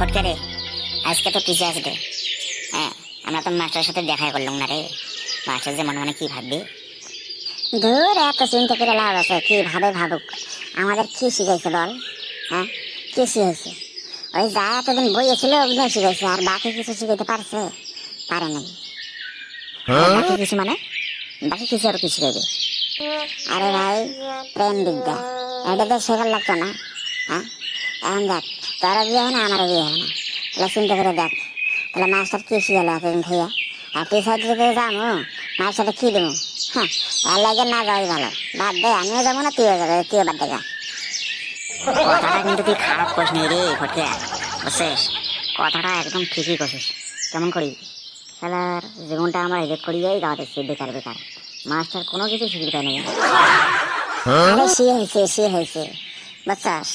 ফটকে রে, আজকে তো পিছিয়ে আসবে। হ্যাঁ, আমরা তো মাস্টারের সাথে দেখাই করলাম না রে। মাস্টার যে মনে মনে কি ভাববে। ধুর, এত চিন্তা করে লাভ আছে? কি ভাবে ভাবুক, আমাদের কি শিখাইছে বল? হ্যাঁ, কি শিখাইছে? ওই যা এতদিন বইয়েছিল ওগুলো শিখাইছে, আর বাকি কিছু শিখাইতে পারছে? পারে নাই। বাকি কিছু মানে? বাকি কিছু আর কি শিখাইবে? আরে ভাই, প্রেম বিদ্যা এটা তো শেখার লাগতো না? হ্যাঁ, এখন দেখ, তোরও বিয়ে হয় না, আমারও বিয়ে হয় না, তাহলে চিন্তা করে দেখ, তাহলে মাস্টার কি শিখালো এতদিন থেকে? আর টিচার যদি যাবো, মাস্টারটা কি দেবো? হ্যাঁ, এর লাগে না যাওয়াই ভালো। বাদ দে, আমিও যাবো না, তুইও যাবে, তুইও বাদ দে যা। কথাটা কিন্তু তুই খারাপ করিস নি রে ফটকে, বুঝছিস? কথাটা একদম ঠিকই করছিস। কেমন করি খেলার জীবনটা আমার এডিট করিয়াই গাওয়াতেছি বেকার বেকার। মাস্টার কোনো কিছু শিখিয়ে দেয় না। আরে সে হয়েছে, সে হয়েছে, বুঝছস?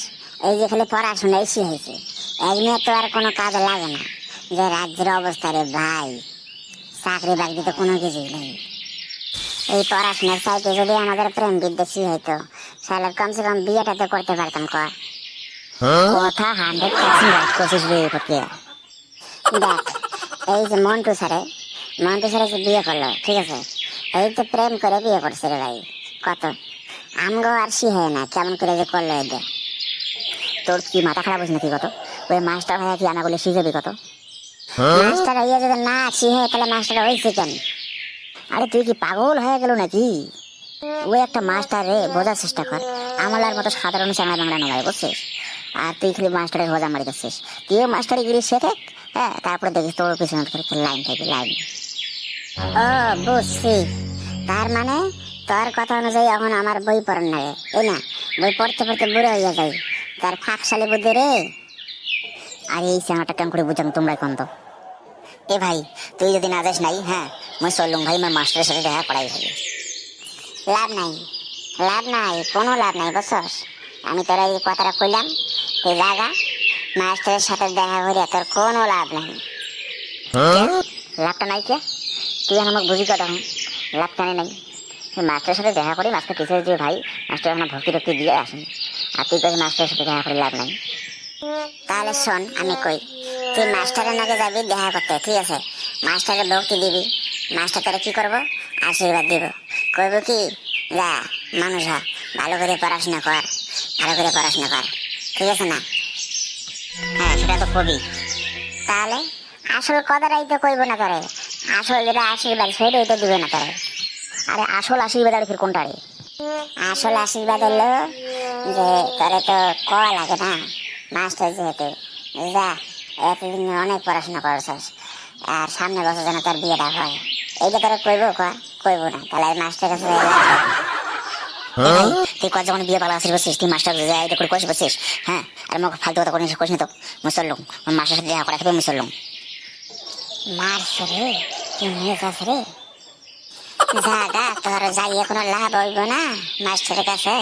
এই যে খালি পড়াশোনাই সে হয়েছে, এক নিয়ে তো আর কোনো কাজে লাগে না। যে রাজ্যের অবস্থা রে ভাই, চাকরি বাকরি তো কোনো কিছুই নেই। এই পড়াশোনার সাইডে যদি আমাদের প্রেম বিদ্বেষী হইতো, তাহলে কমসে কম বিয়েটা তো করতে পারতাম। কথা 100% রাইট করছিস রে ফটকে। দেখ, এই যে মন্টু স্যারে যে বিয়ে করলো, ঠিক আছে, এই তো প্রেম করে বিয়ে করছে রে ভাই। কত আমগো আর সি হয় না, কেমন করে যে করলো এদের। তোর কি মাথা খারাপ হয়েছে নাকি? কত ওই মাস্টার ভাইয়া কি আনা বলে শিখাবি? কত মাস্টার হইয়া যদি না শিখে, তাহলে মাস্টার হয়েছে কেন? আরে তুই কি পাগল হয়ে গেল নাকি? ওই একটা মাস্টার রে, বোঝার চেষ্টা কর। আমলার মতো সাধারণ চাঙা বাংলা নয়, বুঝছিস? আর তুই খালি মাস্টারের হোজা মারি দিচ্ছিস। তুইও মাস্টারি গিরি শেখে। হ্যাঁ, তারপরে দেখিস তোর পিছনে লাইন থাকবে, লাইন। ও, বুঝছি। তার মানে তোর কথা অনুযায়ী এখন আমার বই পড়ার লাগে, এই না? বই পড়তে পড়তে বুড়ো হইয়া যাই, তার ফাঁকশালী বুদ্ধি রে। আর এই চাঙাটা কেমন করে বুঝাম তোমরা কোন তো? এ ভাই, তুই যদি না যাস নাই, হ্যাঁ মই চললুম ভাই, আমার মাস্টারের সাথে দেখা করাই হবে। লাভ নাই, লাভ নাই, কোনো লাভ নাই, বুঝছস? আমি তোরা এই কথাটা কইলাম, তুই জাগা, মাস্টারের সাথে দেখা করিয়া তোর কোনো লাভ নাই। লাভটা নাই কে? তুই আর আমাকে বুঝি কথা, লাভটা নাই। মাস্টারের সাথে দেখা করি, মাস্টার টিচার যে ভাই, মাস্টার আমার ভক্তি টক্তি দিয়ে আসেন। আর তুই কাছে মাস্টারের সাথে দেখা করে লাভ নাই। তাহলে শোন, আমি কই, তুই মাস্টারের নাকি যাবি দেখা করতে, ঠিক আছে? মাস্টারের ভক্তি দিবি, মাস্টার তোরা কি করবো? আশীর্বাদ দিব, কইব কি, যা মানুষ হ, ভালো করে পড়াশোনা কর, ভালো করে পড়াশোনা কর, ঠিক আছে না? হ্যাঁ, সেটা তো কবি। তাহলে আসল কথাটাই তো কইব না তোরে, আসল যেটা আশীর্বাদ সেটাই তো দিবে না তোরে। আরে আসল আশীর্বাদ আর ফির কোনটা রে? আসল আশীর্বাদ হলো যে তোরে তো কওয়া লাগে না, মাস্টার যেহেতু, যা এতদিন অনেক পড়াশোনা করছস, আর সামনে বছর যেন তোর বিয়েটা হয়, এইটা তোরা কইব? কইব না, তাহলে মাস্টার কাছে যাই লাভ হবে? তুই কত যখন বিয়ে পালা আসিস বলছিস, তুই মাস্টার এটা করে কইস বলছিস? হ্যাঁ, আর মোক ফালতু কথা করিস করিস না তো। মুসল্লুম মাস্টার সাথে দেখা করা থাকবে, মুসল্লুম। মারছে রে, কি মেয়ে আছে রে, জাগা তোর যাইয়ে কোনো লাভ হইব না মাস্টারের কাছে।